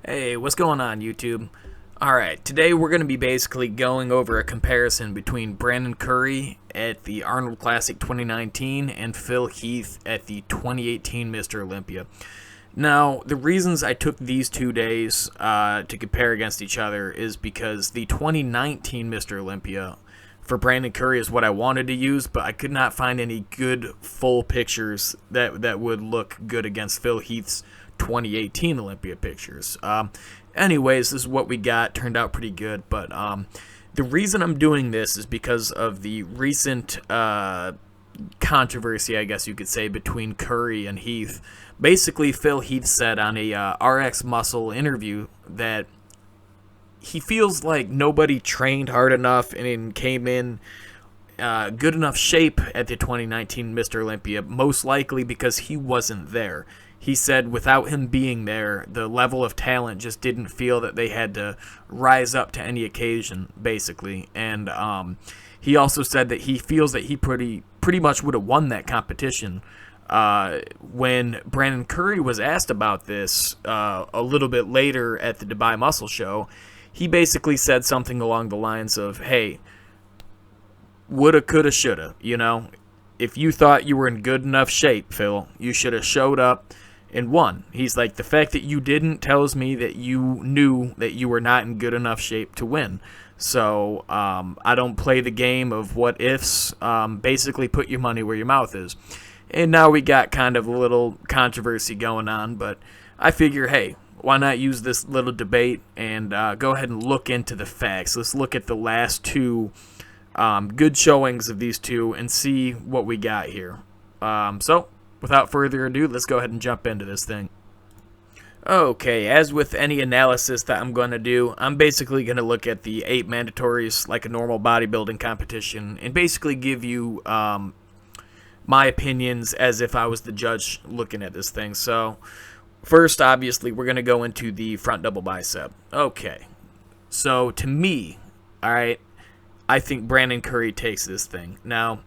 Hey, what's going on, YouTube? Alright, today we're going to be basically going over a comparison between Brandon Curry at the Arnold Classic 2019 and Phil Heath at the 2018 Mr. Olympia. Now, the reasons I took these 2 days to compare against each other is because the 2019 Mr. Olympia for Brandon Curry is what I wanted to use, but I could not find any good full pictures that would look good against Phil Heath's 2018 Olympia pictures. Anyways, this is what we got. Turned out pretty good, but the reason I'm doing this is because of the recent controversy, I guess you could say, between Curry and Heath. Basically, Phil Heath said on a RX Muscle interview that he feels like nobody trained hard enough and came in good enough shape at the 2019 Mr. Olympia, most likely because he wasn't there. He said without him being there, the level of talent just didn't feel that they had to rise up to any occasion, basically. And he also said that he feels that he pretty much would have won that competition. When Brandon Curry was asked about this a little bit later at the Dubai Muscle Show, he basically said something along the lines of, hey, woulda, coulda, shoulda, you know? If you thought you were in good enough shape, Phil, you should have showed up and won. He's like, the fact that you didn't tells me that you knew that you were not in good enough shape to win. So I don't play the game of what ifs. Basically, put your money where your mouth is. And now we got kind of a little controversy going on, but I figure, hey, why not use this little debate and go ahead and look into the facts. Let's look at the last two good showings of these two and see what we got here. So, without further ado, let's go ahead and jump into this thing. Okay, as with any analysis that I'm going to do, I'm basically going to look at the 8 mandatories like a normal bodybuilding competition and basically give you my opinions as if I was the judge looking at this thing. So, first, obviously, we're going to go into the front double bicep. Okay, so to me, alright, I think Brandon Curry takes this thing. Now,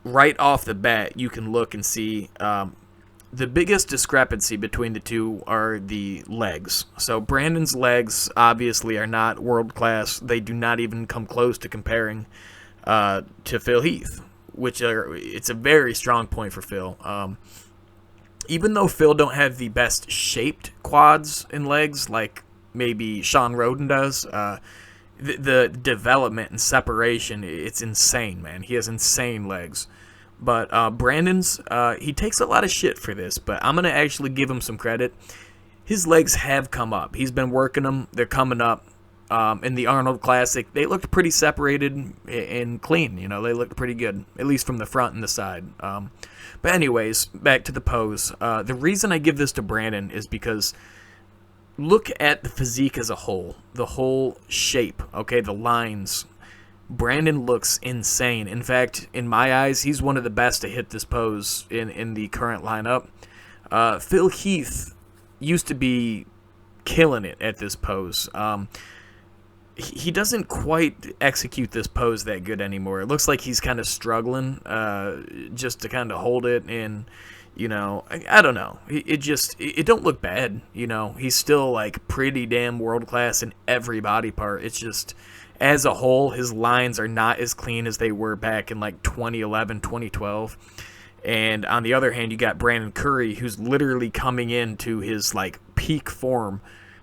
right off the bat, you can look and see the biggest discrepancy between the two are the legs. So Brandon's legs obviously are not world class. They do not even come close to comparing to Phil Heath, it's a very strong point for Phil. Even though Phil don't have the best shaped quads and legs like maybe Sean Roden does, the development and separation, it's insane, man. He has insane legs. But Brandon's, he takes a lot of shit for this, but I'm going to actually give him some credit. His legs have come up. He's been working them. They're coming up. In the Arnold Classic, they looked pretty separated and clean. You know, they looked pretty good, at least from the front and the side. But anyways, back to the pose. The reason I give this to Brandon is because look at the physique as a whole. The whole shape, okay, the lines. Brandon looks insane. In fact, in my eyes, he's one of the best to hit this pose in the current lineup. Phil Heath used to be killing it at this pose. He doesn't quite execute this pose that good anymore. It looks like he's kind of struggling just to kind of hold it, and you know, I don't know. It don't look bad, you know. He's still like pretty damn world class in every body part. It's just as a whole, his lines are not as clean as they were back in like 2011, 2012. And on the other hand, you got Brandon Curry, who's literally coming into his like peak form.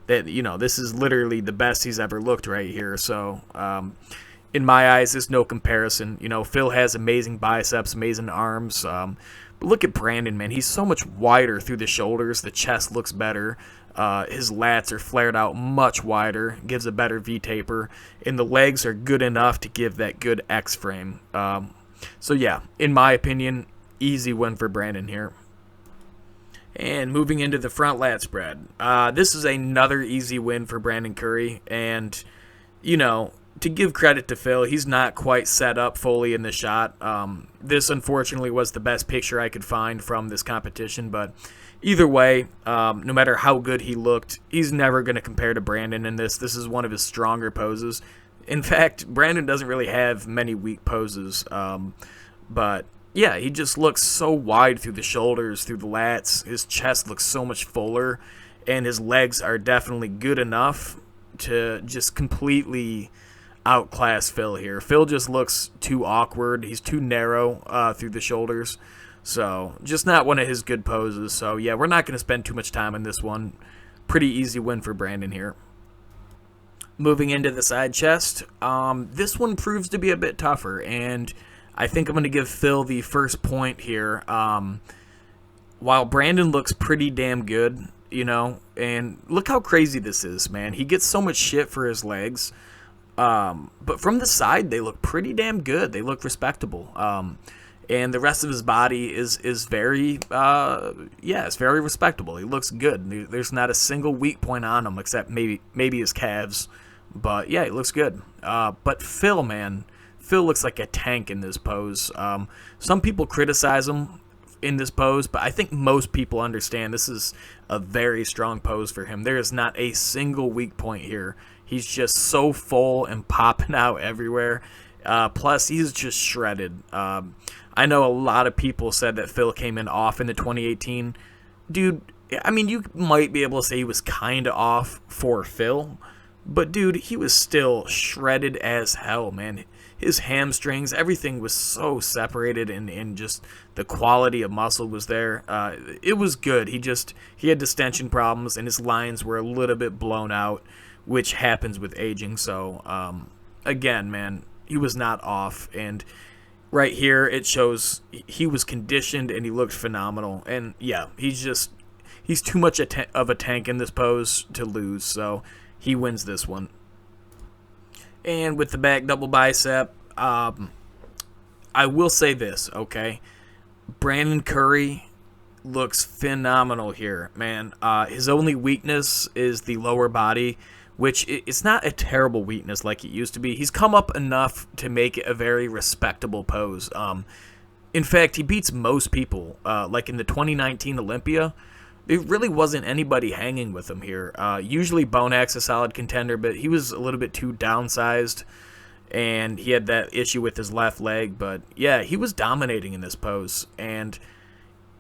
That, you know, this is literally the best he's ever looked right here. So, in my eyes, there's no comparison. You know, Phil has amazing biceps, amazing arms. But look at Brandon, man. He's so much wider through the shoulders. The chest looks better. His lats are flared out much wider. Gives a better V-taper. And the legs are good enough to give that good X-frame. So, yeah, in my opinion, easy win for Brandon here. And moving into the front lat spread. This is another easy win for Brandon Curry. And, you know, to give credit to Phil, he's not quite set up fully in the shot. This, unfortunately, was the best picture I could find from this competition. But either way, no matter how good he looked, he's never going to compare to Brandon in this. This is one of his stronger poses. In fact, Brandon doesn't really have many weak poses. But yeah, he just looks so wide through the shoulders, through the lats. His chest looks so much fuller. and his legs are definitely good enough to just completely outclass Phil here. Phil just looks too awkward. He's too narrow through the shoulders. So, just not one of his good poses. So, yeah, we're not going to spend too much time on this one. Pretty easy win for Brandon here. Moving into the side chest, this one proves to be a bit tougher, and I think I'm going to give Phil the first point here. While Brandon looks pretty damn good, you know, and look how crazy this is, man. He gets so much shit for his legs, but from the side, they look pretty damn good. They look respectable. And the rest of his body is very, it's very respectable. He looks good. There's not a single weak point on him except maybe his calves. But, yeah, he looks good. But Phil, man, Phil looks like a tank in this pose. Some people criticize him in this pose, but I think most people understand this is a very strong pose for him. There is not a single weak point here. He's just so full and popping out everywhere. Plus, he's just shredded. I know a lot of people said that Phil came in off in the 2018. Dude, I mean, you might be able to say he was kind of off for Phil, but dude, he was still shredded as hell, man. His hamstrings, everything was so separated, and just the quality of muscle was there. It was good. He had distension problems, and his lines were a little bit blown out, which happens with aging. So, again, man, he was not off, and right here, it shows he was conditioned and he looked phenomenal. And yeah, he's too much of a tank in this pose to lose, so he wins this one. And with the back double bicep, I will say this, okay? Brandon Curry looks phenomenal here, man. His only weakness is the lower body, which it's not a terrible weakness like it used to be. He's come up enough to make it a very respectable pose. In fact, he beats most people. Like in the 2019 Olympia, there really wasn't anybody hanging with him here. Usually Bonak's a solid contender, but he was a little bit too downsized, and he had that issue with his left leg. But yeah, he was dominating in this pose, and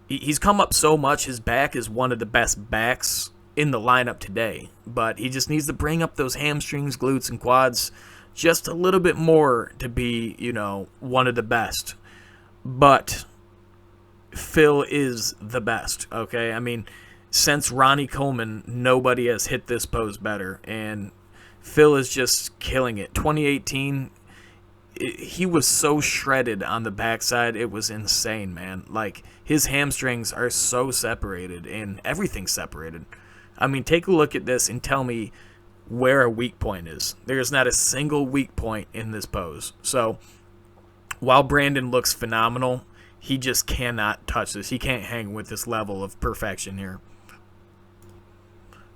he's come up so much. His back is one of the best backs in the lineup today, but he just needs to bring up those hamstrings, glutes, and quads just a little bit more to be, you know, one of the best. But Phil is the best, okay? I mean, since Ronnie Coleman, nobody has hit this pose better, and Phil is just killing it. 2018, he was so shredded on the backside, it was insane, man. Like, his hamstrings are so separated, and everything's separated. I mean, take a look at this and tell me where a weak point is. There's not a single weak point in this pose. So, while Brandon looks phenomenal, he just cannot touch this. He can't hang with this level of perfection here.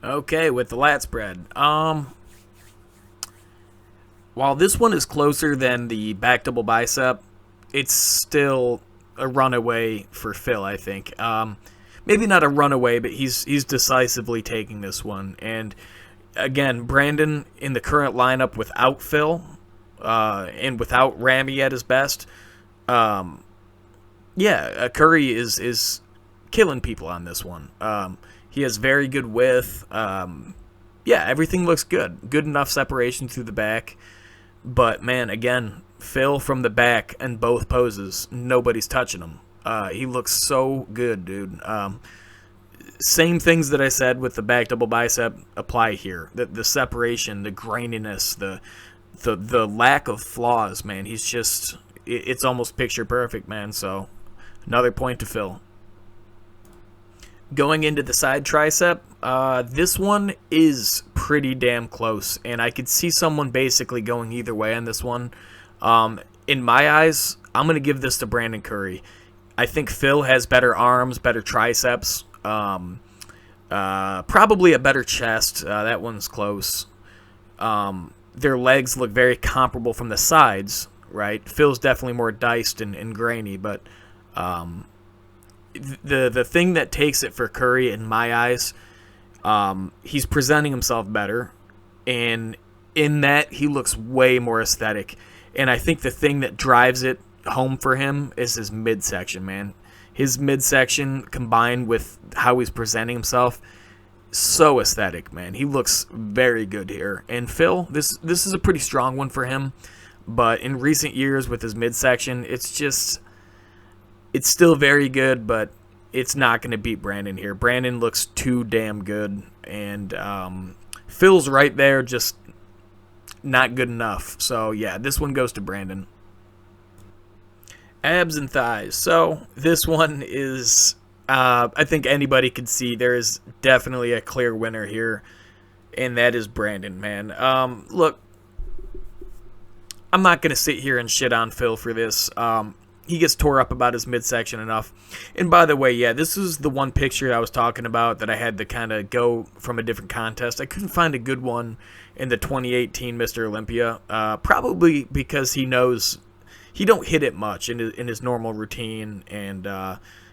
Okay, with the lat spread. While this one is closer than the back double bicep, it's still a runaway for Phil, I think. Maybe not a runaway, but he's decisively taking this one. And again, Brandon in the current lineup without Phil and without Ramy at his best, Curry is killing people on this one. He has very good width. Everything looks good. Good enough separation through the back. But, man, again, Phil from the back in both poses, nobody's touching him. He looks so good, dude. Same things that I said with the back double bicep apply here. The separation, the graininess, the lack of flaws, man. He's just, it's almost picture perfect, man. So, another point to Phil. Going into the side tricep, this one is pretty damn close, and I could see someone basically going either way on this one. In my eyes, I'm going to give this to Brandon Curry. I think Phil has better arms, better triceps, probably a better chest. That one's close. Their legs look very comparable from the sides, right? Phil's definitely more diced and grainy, but the thing that takes it for Curry, in my eyes, he's presenting himself better, and in that, he looks way more aesthetic. And I think the thing that drives it home for him is his midsection, man. His midsection combined with how he's presenting himself, so aesthetic, man. He looks very good here. And Phil, this is a pretty strong one for him, but in recent years with his midsection, it's still very good, but it's not going to beat Brandon here. Brandon looks too damn good, and Phil's right there, just not good enough. So yeah, this one goes to Brandon. Abs and thighs. So this one is, I think anybody could see there is definitely a clear winner here, and that is Brandon, man. Look, I'm not going to sit here and shit on Phil for this. He gets tore up about his midsection enough. And by the way, yeah, this is the one picture I was talking about that I had to kind of go from a different contest. I couldn't find a good one in the 2018 Mr. Olympia, probably because he knows he don't hit it much in his normal routine, and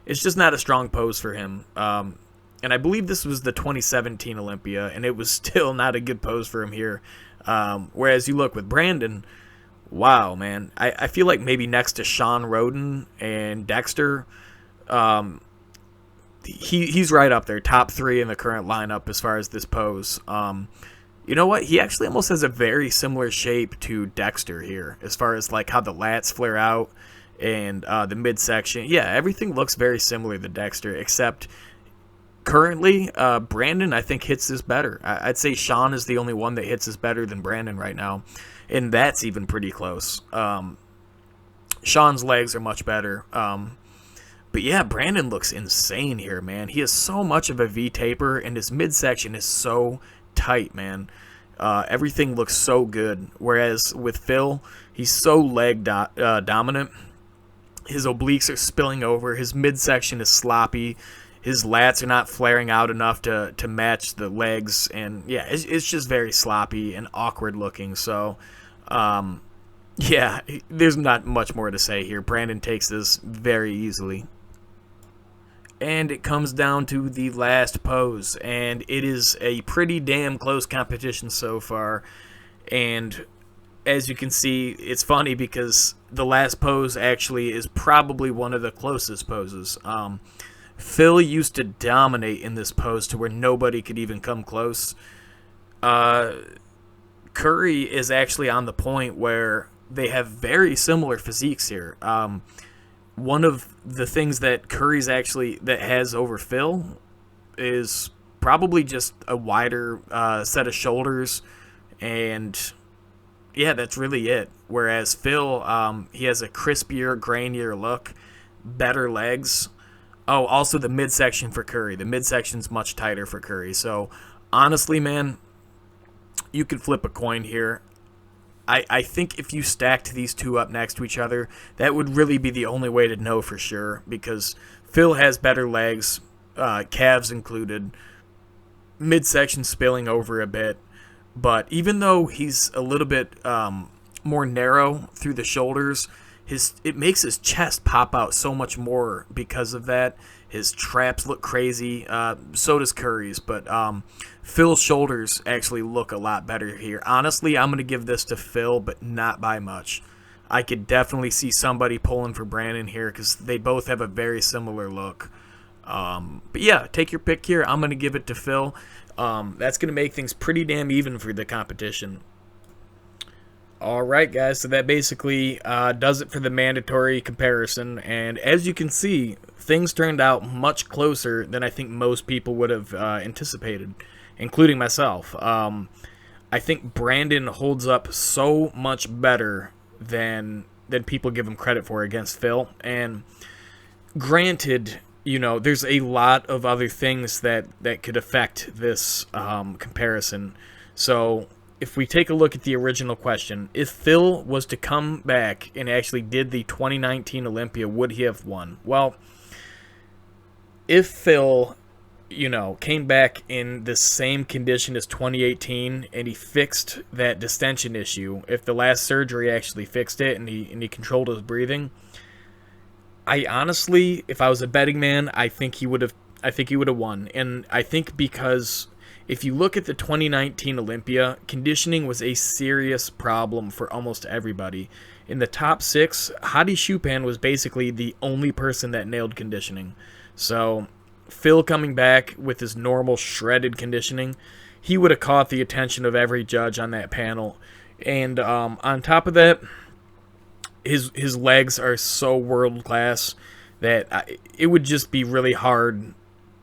it's just not a strong pose for him. And I believe this was the 2017 Olympia, and it was still not a good pose for him here. Whereas you look with Brandon, wow, man. I feel like maybe next to Sean Roden and Dexter, he's right up there, top 3 in the current lineup as far as this pose. You know what? He actually almost has a very similar shape to Dexter here, as far as like how the lats flare out and the midsection. Yeah, everything looks very similar to Dexter, except currently Brandon, I think, hits this better. I'd say Sean is the only one that hits this better than Brandon right now, and that's even pretty close. Sean's legs are much better. But yeah, Brandon looks insane here, man. He has so much of a V-taper, and his midsection is so tight, man. Everything looks so good. Whereas with Phil, he's so leg dominant. His obliques are spilling over. His midsection is sloppy. His lats are not flaring out enough to match the legs. And yeah, it's just very sloppy and awkward looking. So, yeah, there's not much more to say here. Brandon takes this very easily. And it comes down to the last pose, and it is a pretty damn close competition so far. And as you can see, it's funny because the last pose actually is probably one of the closest poses. Phil used to dominate in this pose to where nobody could even come close. Curry is actually on the point where they have very similar physiques here. One of the things that Curry's actually that has over Phil is probably just a wider set of shoulders, and yeah, that's really it. Whereas Phil, he has a crispier, grainier look, better legs. Oh, also the midsection for Curry. The midsection's much tighter for Curry. So honestly, man, you could flip a coin here. I think if you stacked these two up next to each other, that would really be the only way to know for sure, because Phil has better legs, calves included, midsection spilling over a bit, but even though he's a little bit more narrow through the shoulders, it makes his chest pop out so much more because of that. His traps look crazy, so does Curry's, but Phil's shoulders actually look a lot better here. Honestly, I'm going to give this to Phil, but not by much. I could definitely see somebody pulling for Brandon here because they both have a very similar look. But yeah, take your pick here. I'm going to give it to Phil. That's going to make things pretty damn even for the competition. Alright guys, so that basically does it for the mandatory comparison, and as you can see, things turned out much closer than I think most people would have anticipated, including myself. I think Brandon holds up so much better than people give him credit for against Phil, and granted, you know, there's a lot of other things that could affect this comparison. So if we take a look at the original question, if Phil was to come back and actually did the 2019 Olympia, would he have won? Well, if Phil, you know, came back in the same condition as 2018 and he fixed that distension issue, if the last surgery actually fixed it and he controlled his breathing, I honestly, if I was a betting man, I think he would have won. And I think because if you look at the 2019 Olympia, conditioning was a serious problem for almost everybody. In the top 6, Hadi Choopan was basically the only person that nailed conditioning. So Phil coming back with his normal shredded conditioning, he would have caught the attention of every judge on that panel. And on top of that, his legs are so world class that it would just be really hard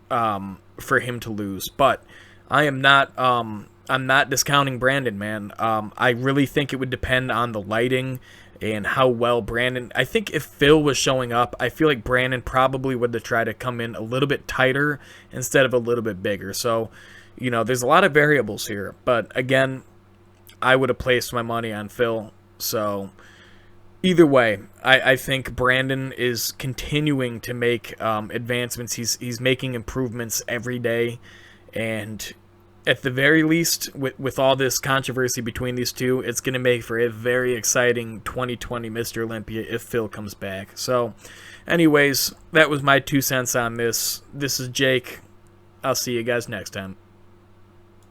for him to lose. But I'm not discounting Brandon, man. I really think it would depend on the lighting and how well Brandon... I think if Phil was showing up, I feel like Brandon probably would have tried to come in a little bit tighter instead of a little bit bigger. So, there's a lot of variables here. But again, I would have placed my money on Phil. So either way, I think Brandon is continuing to make advancements. He's making improvements every day. And at the very least, with all this controversy between these two, it's going to make for a very exciting 2020 Mr. Olympia if Phil comes back. So, anyways, that was my 2 cents on this. This is Jake. I'll see you guys next time.